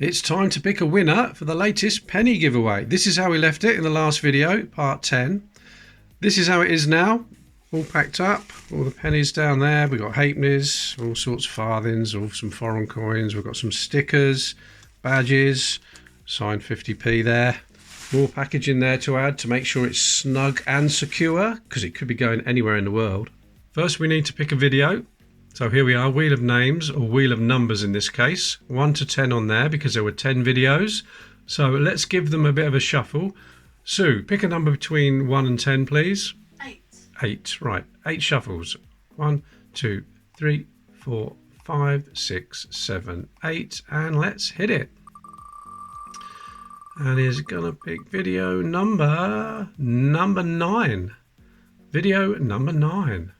It's time to pick a winner for the latest penny giveaway. This is how we left it in the last video, part 10. This is how it is now, all packed up, all the pennies down there. We've got halfpennies, all sorts of farthings, all some foreign coins. We've got some stickers, badges, signed 50p there. More packaging there to add to make sure it's snug and secure, because it could be going anywhere in the world. First we need to pick a video. So here we are, wheel of names, or wheel of numbers in this case. 1 to 10 on there because there were 10 videos. So let's give them a bit of a shuffle. Sue, pick a number between 1 and 10, please. 8. 8, right. 8 shuffles. 1, 2, 3, 4, 5, 6, 7, 8. And let's hit it. And he's going to pick video number 9. Video number 9.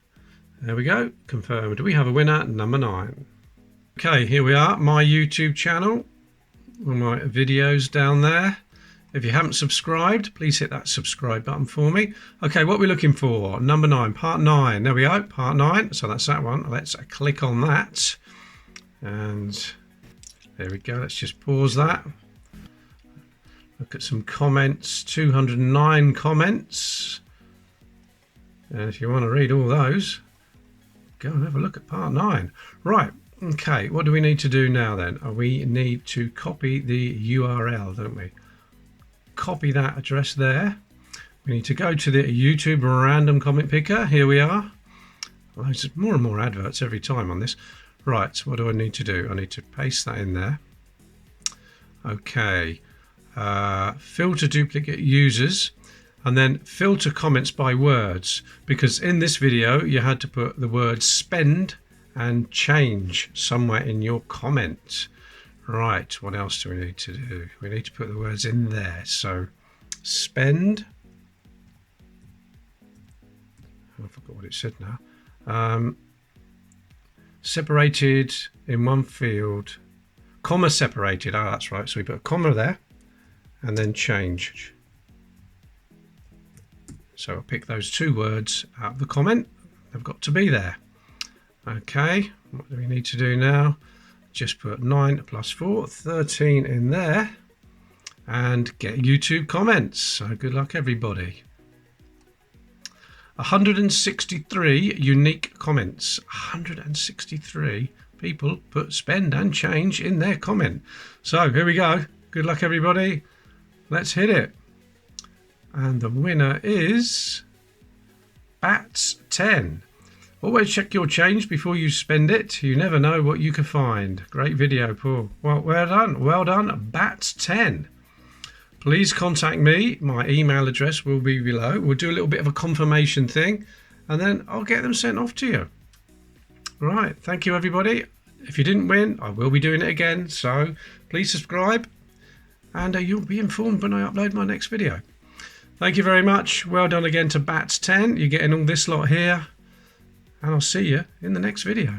There we go, confirmed. We have a winner, number 9. Okay, here we are, my YouTube channel. All my videos down there. If you haven't subscribed, please hit that subscribe button for me. Okay, what we're looking for, number 9, part 9. There we go, part 9. So that's that one. Let's click on that. And there we go, let's just pause that. Look at some comments, 209 comments. And if you want to read all those, go and have a look at part 9. Right, okay, what do we need to do now then? We need to copy the URL, don't we? Copy that address there. We need to go to the YouTube random comment picker. Here we are. Well, there's more and more adverts every time on this. Right, what do I need to do? I need to paste that in there. Okay, filter duplicate users. And then filter comments by words, because in this video you had to put the words spend and change somewhere in your comment. Right, what else do we need to do? We need to put the words in there. So spend, I forgot what it said now. Separated in one field, comma separated. Oh, that's right. So we put a comma there and then change. So I'll pick those 2 words out of the comment. They've got to be there. Okay, what do we need to do now? Just put 9 plus 4, 13 in there. And get YouTube comments. So good luck, everybody. 163 unique comments. 163 people put spend and change in their comment. So here we go. Good luck, everybody. Let's hit it. And the winner is Bats 10. Always check your change before you spend it. You never know what you can find. Great video, Paul. Well done. Well done, Bats 10. Please contact me. My email address will be below. We'll do a little bit of a confirmation thing, and then I'll get them sent off to you. Right. Thank you, everybody. If you didn't win, I will be doing it again. So please subscribe, and you'll be informed when I upload my next video. Thank you very much. Well done again to Bats 10. You're getting all this lot here. And I'll see you in the next video.